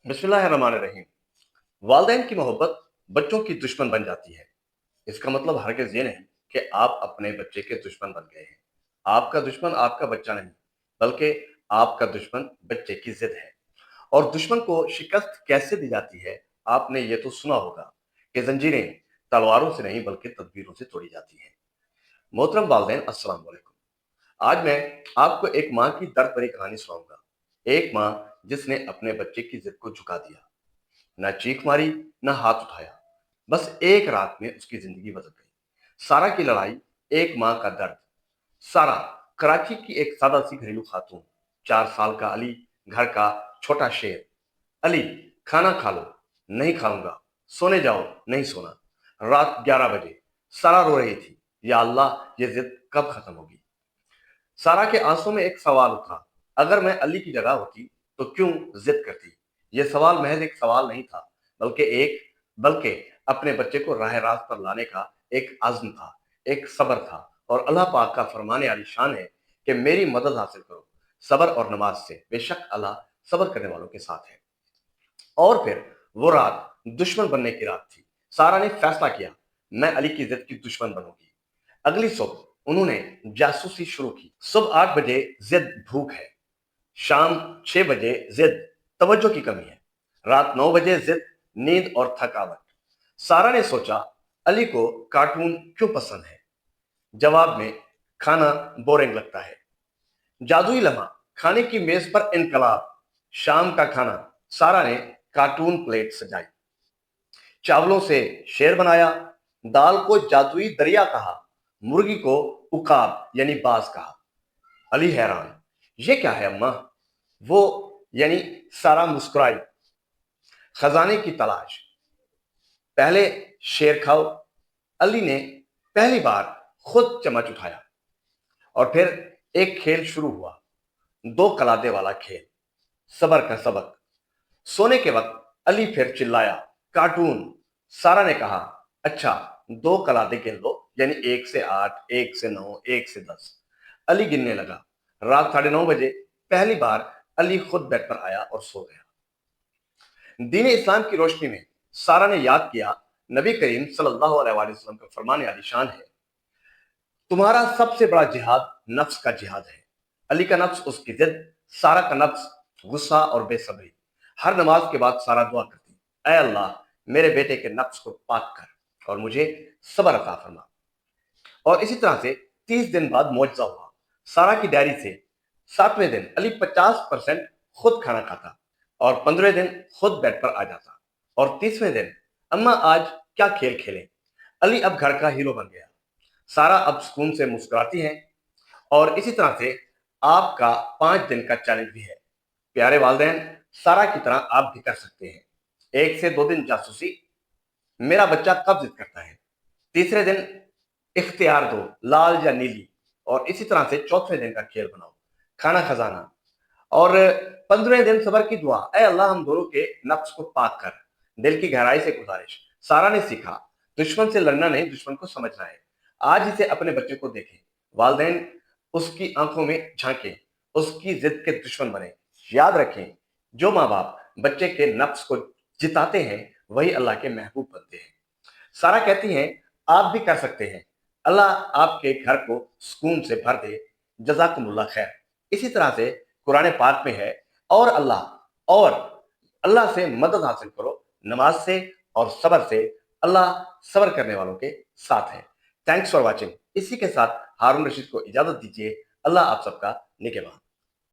बिस्मिल्लाहिर्रहमानिर्रहीम। वालिदैन की मोहब्बत बच्चों की दुश्मन बन जाती है। इसका मतलब हरगिज़ ये नहीं कि आप अपने बच्चे के दुश्मन बन गए हैं। आपका दुश्मन आपका बच्चा नहीं, बल्कि आपका दुश्मन बच्चे की ज़िद है। और दुश्मन को शिकस्त कैसे दी जाती है, आपने ये तो सुना होगा कि ज़ंजीरें तलवारों से नहीं बल्कि तदबीरों से तोड़ी जाती हैं। मोहतरम वालिदैन, अस्सलाम वालेकुम। आज मैं आपको एक माँ की दर्द भरी कहानी सुनाऊंगा। एक माँ जिसने अपने बच्चे की ज़िद को झुका दिया, ना चीख मारी, ना हाथ उठाया। बस एक रात में उसकी जिंदगी बदल गई। सारा की लड़ाई, एक माँ का दर्द। सारा, कराची की एक सादा सी घरेलू खातून। 4 साल का अली, घर का छोटा शेर। अली, खाना खा लो। नहीं खाऊंगा। सोने जाओ। नहीं सोना। रात 11 बजे सारा रो रही थी, या अल्लाह, ये जिद कब खत्म होगी। सारा के आंसू में एक सवाल उठा, अगर मैं अली की जगह होती तो क्यों जिद करती। यह सवाल महज एक सवाल नहीं था, बल्कि अपने बच्चे को राह रास्त पर लाने का एक अज़्म था, एक सब्र था। और अल्लाह पाक का फरमाने आली शान है कि मेरी मदद हासिल करो सब्र और नमाज से, बेशक अल्लाह सब्र करने वालों के साथ है। और फिर वो रात दुश्मन बनने की रात थी। सारा ने फैसला किया, मैं अली की जिद की दुश्मन बनूंगी। अगली सुबह उन्होंने जासूसी शुरू की। सुबह 8 बजे जिद भूख है, शाम 6 बजे जिद तवज्जो की कमी है, रात 9 बजे जिद नींद और थकावट। सारा ने सोचा, अली को कार्टून क्यों पसंद है। जवाब में, खाना बोरिंग लगता है। जादुई लम्हा, खाने की मेज पर इनकलाब। शाम का खाना, सारा ने कार्टून प्लेट सजाई। चावलों से शेर बनाया, दाल को जादुई दरिया कहा, मुर्गी को उकाब यानी बाज कहा। अली हैरान, ये क्या है अम्मा। वो यानी सारा मुस्कुराई। खजाने की तलाश, पहले शेर खाओ। अली ने पहली बार खुद चम्मच उठाया और फिर एक खेल शुरू हुआ, 2 कलादे वाला खेल, सबर का सबक। सोने के वक्त अली फिर चिल्लाया, कार्टून। सारा ने कहा, अच्छा, 2 कलादे गिन लो, यानी 1 से 8, 1 से 9, 1 से 10। अली गिनने लगा। रात 9:30 बजे पहली बार अली खुद बेड पर आया और सो गया। दीन इस्लाम की रोशनी में सारा ने याद किया, नबी करीम सल्लल्लाहु अलैहि वसल्लम का फरमाने आली शान है, तुम्हारा सबसे बड़ा जिहाद नफ्स का जिहाद है। अली का नफ्स उसकी जिद, सारा का नफ्स गुस्सा और बेसब्री। हर नमाज के बाद सारा दुआ करती, ऐ अल्लाह, मेरे बेटे के नफ्स को पाक कर और मुझे सब्र अता फरमा। और इसी तरह से 30 दिन बाद मुआवजा हुआ। सारा की डायरी से 7वें दिन अली 50% खुद खाना खाता और 15वें दिन खुद बेड पर आ जाता। और 30वें दिन, अम्मा आज क्या खेल खेलें। अली अब घर का हीरो बन गया। सारा अब सुकून से मुस्कुराती हैं। और इसी तरह से आपका 5 दिन का चैलेंज भी है। प्यारे वालदेन, सारा की तरह आप भी कर सकते हैं। 1 से 2 दिन जासूसी, मेरा बच्चा कब जिद करता है। तीसरे दिन इख्तियार दो, लाल या नीली। और इसी तरह से चौथे दिन का खेल बनाओ, खाना खजाना। और 15वें दिन सबर की दुआ, ऐ अल्लाह, हम दोनों के नफ्स को पाक कर। दिल की गहराई से गुजारिश। सारा ने सीखा, दुश्मन से लड़ना नहीं, दुश्मन को समझना है। आज इसे अपने बच्चे को देखें, वालदेन उसकी आंखों में झांकें, उसकी जिद के दुश्मन बने। याद रखें, जो माँ बाप बच्चे के नफ्स को जिताते हैं वही अल्लाह के महबूब बनते हैं। सारा कहती हैं, आप भी कर सकते हैं। अल्लाह आपके घर को सुकून से भर दे। जज़ाकुमुल्लाह खैर। इसी तरह से कुरान पाक में है, और और अल्लाह से मदद हासिल करो नमाज से और सब्र से। अल्लाह सब्र करने वालों के साथ है। Thanks for watching. इसी के साथ हारून रशीद को इजाजत दीजिए। अल्लाह आप सबका निगहबान।